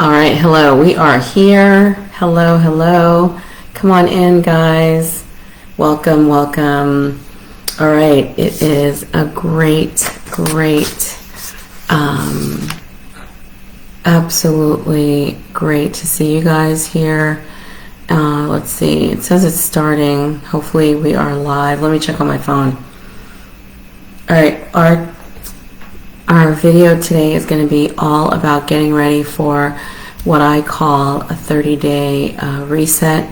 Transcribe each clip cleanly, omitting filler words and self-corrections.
All right, hello. We are here. Hello, hello. Come on in, guys. Welcome, welcome. All right, it is a great, absolutely great to see you guys here. Let's see. It says it's starting. Hopefully we are live. Let me check on my phone. All right, our video today is going to be all about getting ready for what I call a 30-day reset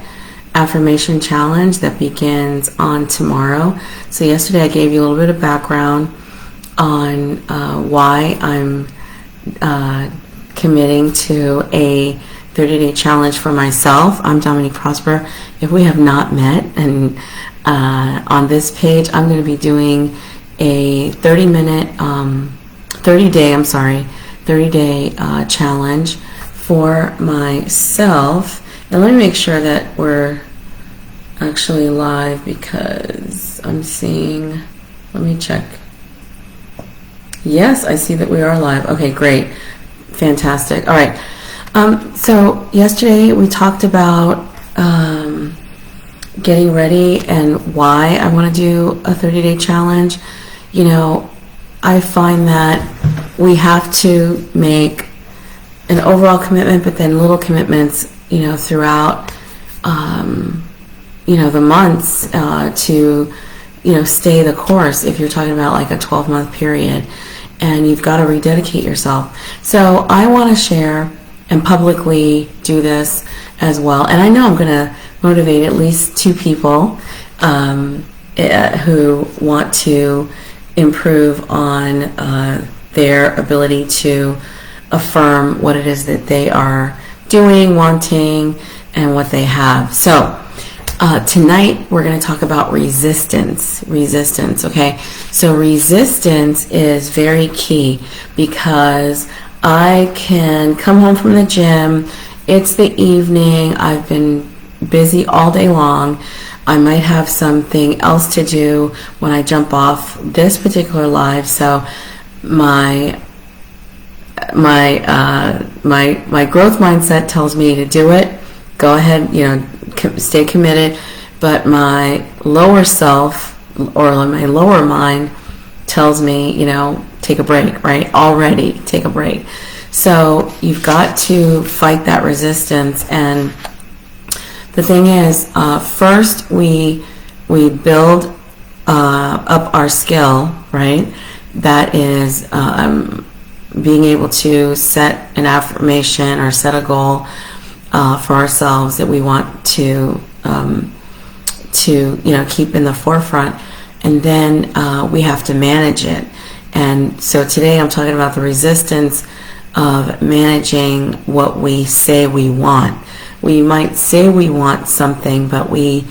affirmation challenge that begins on tomorrow. So yesterday I gave you a little bit of background on why I'm committing to a 30-day challenge for myself. I'm Dominique Prosper. If we have not met, and on this page I'm going to be doing a 30-day challenge for myself. And let me make sure that we're actually live because I'm seeing, let me check. Yes, I see that we are live. Okay, great. Fantastic. All right. So yesterday we talked about getting ready and why I want to do a 30-day challenge. You know, I find that we have to make an overall commitment, but then little commitments, you know, throughout, the months to, stay the course if you're talking about like a 12-month period, and you've got to rededicate yourself. So I want to share and publicly do this as well. And I know I'm going to motivate at least 2 people who want to improve on their ability to affirm what it is that they are doing, wanting, and what they have. So tonight we're going to talk about resistance, okay? So resistance is very key because I can come home from the gym, it's the evening, I've been busy all day long, I might have something else to do when I jump off this particular live, so my growth mindset tells me to do it. Go ahead, stay committed. But my lower self or my lower mind tells me, take a break, right? Already take a break. So you've got to fight that resistance. And the thing is, first we build up our skill, right? That is being able to set an affirmation or set a goal for ourselves that we want to keep in the forefront, and then we have to manage it. And so today I'm talking about the resistance of managing what we say we want. We might say we want something, but we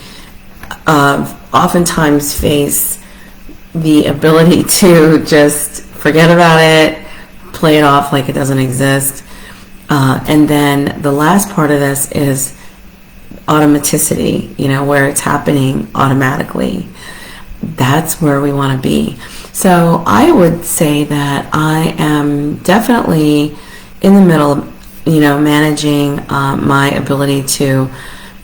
oftentimes face the ability to just forget about it, play it off like it doesn't exist. And then the last part of this is automaticity, where it's happening automatically. That's where we want to be. So I would say that I am definitely in the middle, managing my ability to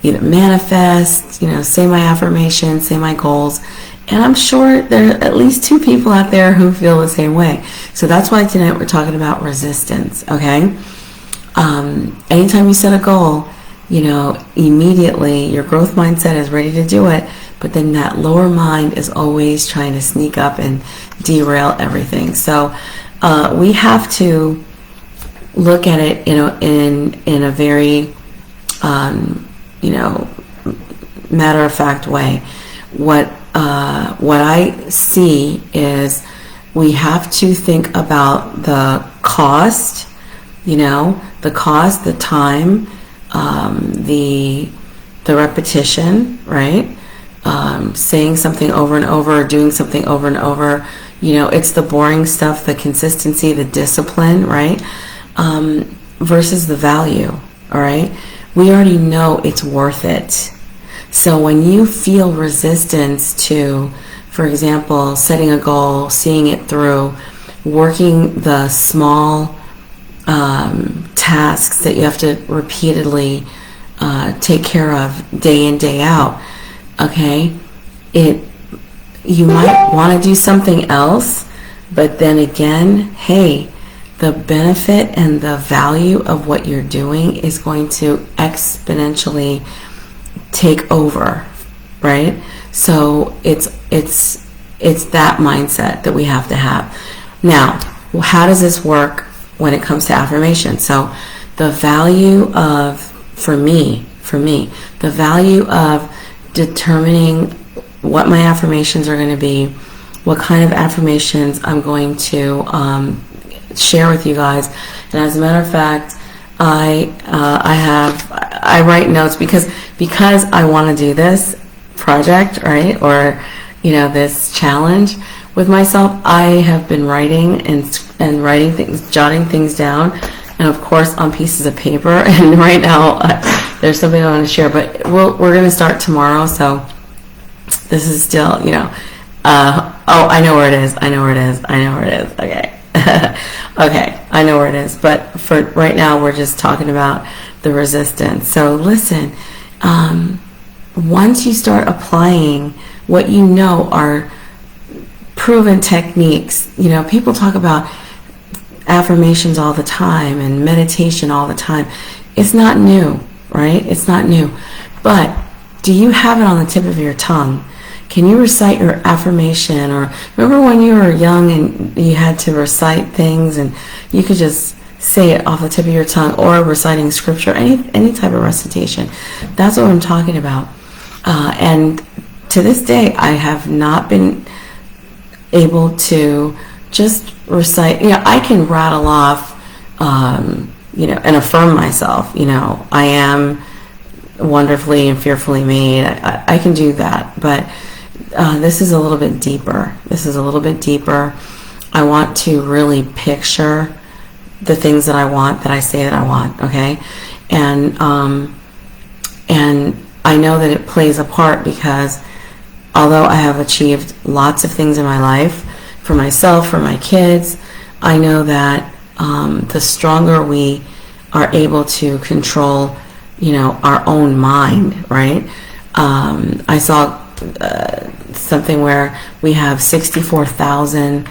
either manifest, say my affirmations, say my goals. And I'm sure there are at least 2 people out there who feel the same way. So that's why tonight we're talking about resistance, okay? Anytime you set a goal, immediately your growth mindset is ready to do it, but then that lower mind is always trying to sneak up and derail everything. So we have to look at it, in a very, matter-of-fact way. What I see is we have to think about the cost, the cost, the time, the repetition, right? Saying something over and over, doing something over and over. It's the boring stuff, the consistency, the discipline, right? Versus the value, all right? We already know it's worth it. So when you feel resistance to, for example, setting a goal, seeing it through, working the small tasks that you have to repeatedly take care of day in, day out, okay, you might want to do something else, but then again, hey, the benefit and the value of what you're doing is going to exponentially take over, right? So it's that mindset that we have to have. Now, how does this work when it comes to affirmation? So the value of, for me, the value of determining what my affirmations are going to be, what kind of affirmations I'm going to share with you guys. And as a matter of fact, I write notes because I want to do this project, right? Or, this challenge with myself. I have been writing and writing things, jotting things down, and of course on pieces of paper. And right now there's something I want to share, but we're going to start tomorrow. So this is still, I know where it is. Okay. Okay, I know where it is. But for right now, we're just talking about the resistance. So listen, once you start applying what you know are proven techniques, people talk about affirmations all the time and meditation all the time. It's not new, right? It's not new. But do you have it on the tip of your tongue? Can you recite your affirmation? Or remember when you were young and you had to recite things and you could just say it off the tip of your tongue, or reciting scripture, any type of recitation? That's what I'm talking about. And to this day, I have not been able to just recite. I can rattle off, and affirm myself. I am wonderfully and fearfully made. I can do that, but this is a little bit deeper. I want to really picture the things that I want, that I say that I want, okay? And I know that it plays a part because although I have achieved lots of things in my life, for myself, for my kids, I know that the stronger we are able to control, our own mind, right? I saw something where we have 64,000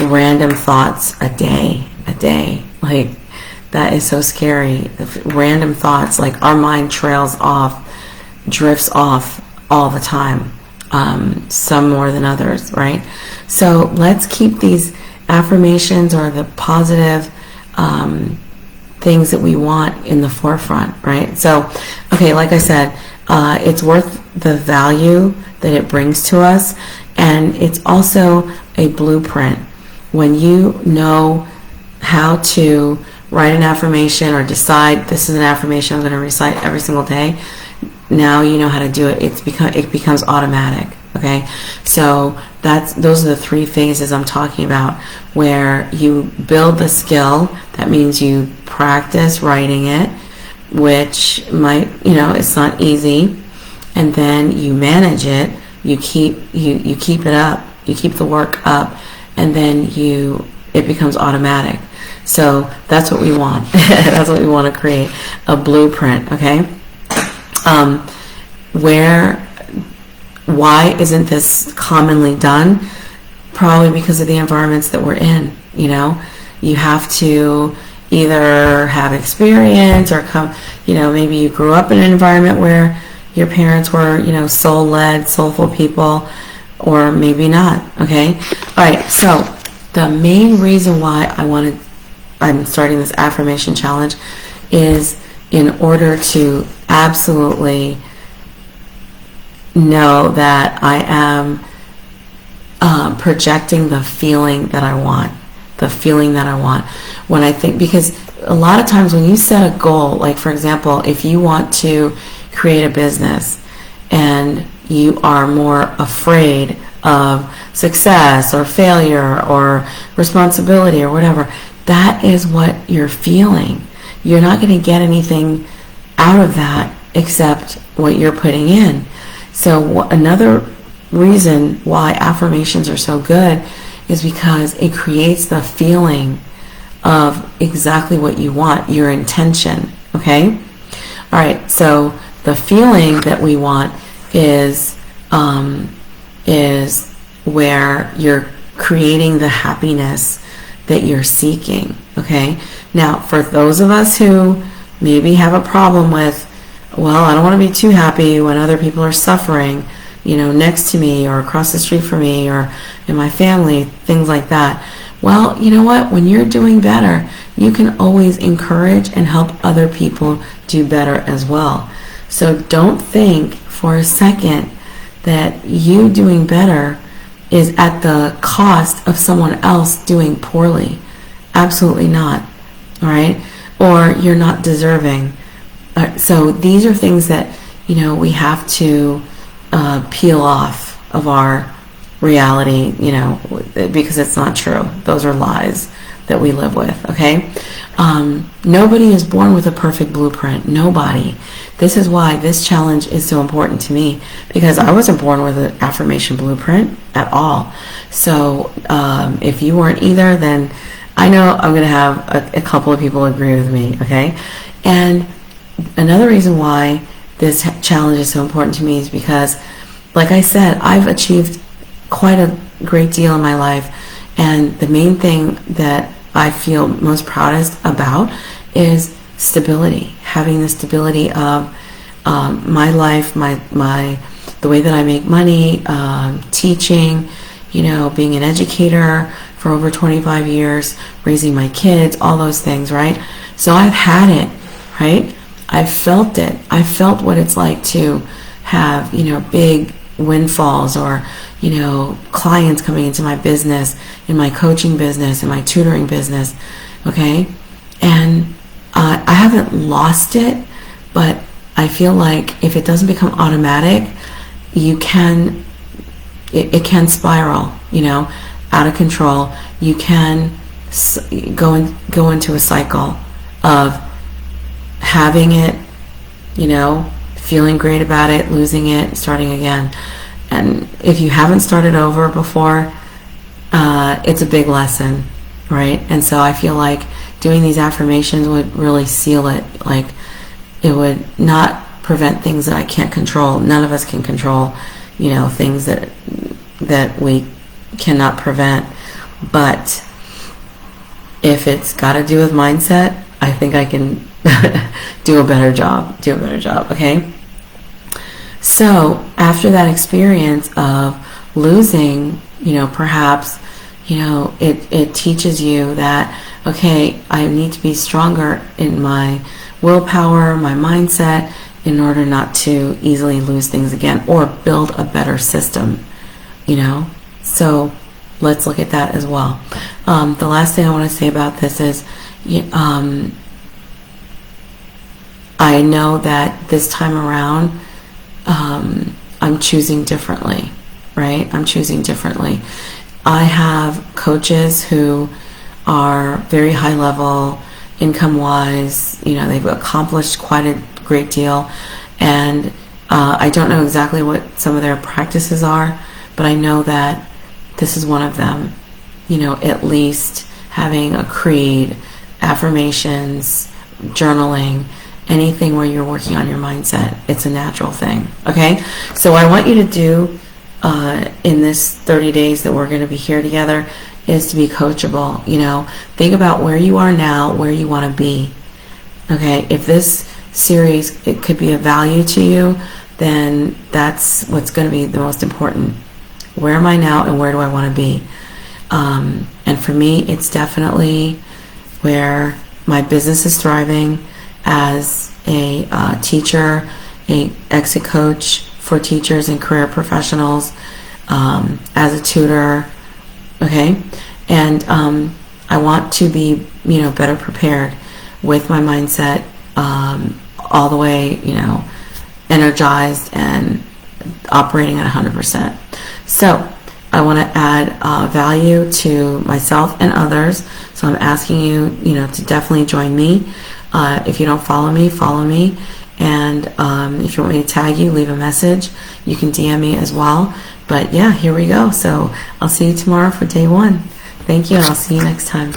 random thoughts a day. Like, that is so scary. Random thoughts, like our mind drifts off all the time. Some more than others, right? So let's keep these affirmations or the positive things that we want in the forefront, right? So, okay, like I said, it's worth the value that it brings to us, and it's also a blueprint. When you know how to write an affirmation or decide this is an affirmation I'm going to recite every single day, now you know how to do it. It becomes automatic. Okay, so those are the three phases I'm talking about, where you build the skill. That means you practice writing it, which might, it's not easy, and then you manage it. You keep it up. You keep the work up, and then it becomes automatic. So that's what we want. That's what we want to create, a blueprint. Okay. Why isn't this commonly done? Probably because of the environments that we're in. You have to either have experience or maybe you grew up in an environment where your parents were, soul-led, soulful people, or maybe not. Okay. All right. So the main reason why I'm starting this affirmation challenge is in order to absolutely know that I am projecting the feeling that I want. When I think, because a lot of times when you set a goal, like for example, if you want to create a business and you are more afraid of success or failure or responsibility or whatever, that is what you're feeling. You're not going to get anything out of that except what you're putting in. So another reason why affirmations are so good is because it creates the feeling of exactly what you want, your intention, okay? All right, so the feeling that we want is where you're creating the happiness that you're seeking, okay? Now, for those of us who maybe have a problem with, well, I don't want to be too happy when other people are suffering, next to me or across the street from me or in my family, things like that. Well, you know what? When you're doing better, you can always encourage and help other people do better as well. So don't think for a second that you doing better is at the cost of someone else doing poorly. Absolutely not. All right? Or you're not deserving. So these are things that, we have to peel off of our reality, because it's not true. Those are lies that we live with, okay? Nobody is born with a perfect blueprint. Nobody. This is why this challenge is so important to me, because I wasn't born with an affirmation blueprint at all. So if you weren't either, then I know I'm going to have a couple of people agree with me, okay? And another reason why this challenge is so important to me is because, like I said, I've achieved quite a great deal in my life, and the main thing that I feel most proudest about is stability, having the stability of my life, the way that I make money, teaching, being an educator for over 25 years, raising my kids, all those things, right? So I've had it, right? I've felt it. I've felt what it's like to have, big windfalls or, clients coming into my business, in my coaching business, in my tutoring business, okay? And I haven't lost it, but I feel like if it doesn't become automatic, it can spiral, out of control. You can go into a cycle of having it, feeling great about it, losing it, starting again. And if you haven't started over before, it's a big lesson, right? And so I feel like doing these affirmations would really seal it. Like, it would not prevent things that I can't control. None of us can control, things that we cannot prevent. But if it's got to do with mindset, I think I can do a better job, okay? So after that experience of losing, perhaps, it teaches you that, okay, I need to be stronger in my willpower, my mindset, in order not to easily lose things again or build a better system, So let's look at that as well. The last thing I want to say about this is, I know that this time around, I'm choosing differently, right? I'm choosing differently. I have coaches who are very high level, income-wise, they've accomplished quite a great deal, and I don't know exactly what some of their practices are, but I know that this is one of them, at least having a creed, affirmations, journaling, anything where you're working on your mindset. It's a natural thing, okay? So what I want you to do in this 30 days that we're going to be here together is to be coachable. Think about where you are now, where you want to be, okay? If this series, it could be of value to you, then that's what's going to be the most important. Where am I now and where do I want to be? And for me, it's definitely where my business is thriving as a teacher, a exit coach for teachers and career professionals, as a tutor, okay? And I want to be, better prepared with my mindset, all the way, energized and operating at 100%. So I want to add value to myself and others. So I'm asking you, to definitely join me. If you don't follow me. And if you want me to tag you, leave a message. You can DM me as well. But yeah, here we go. So I'll see you tomorrow for day 1. Thank you, and I'll see you next time.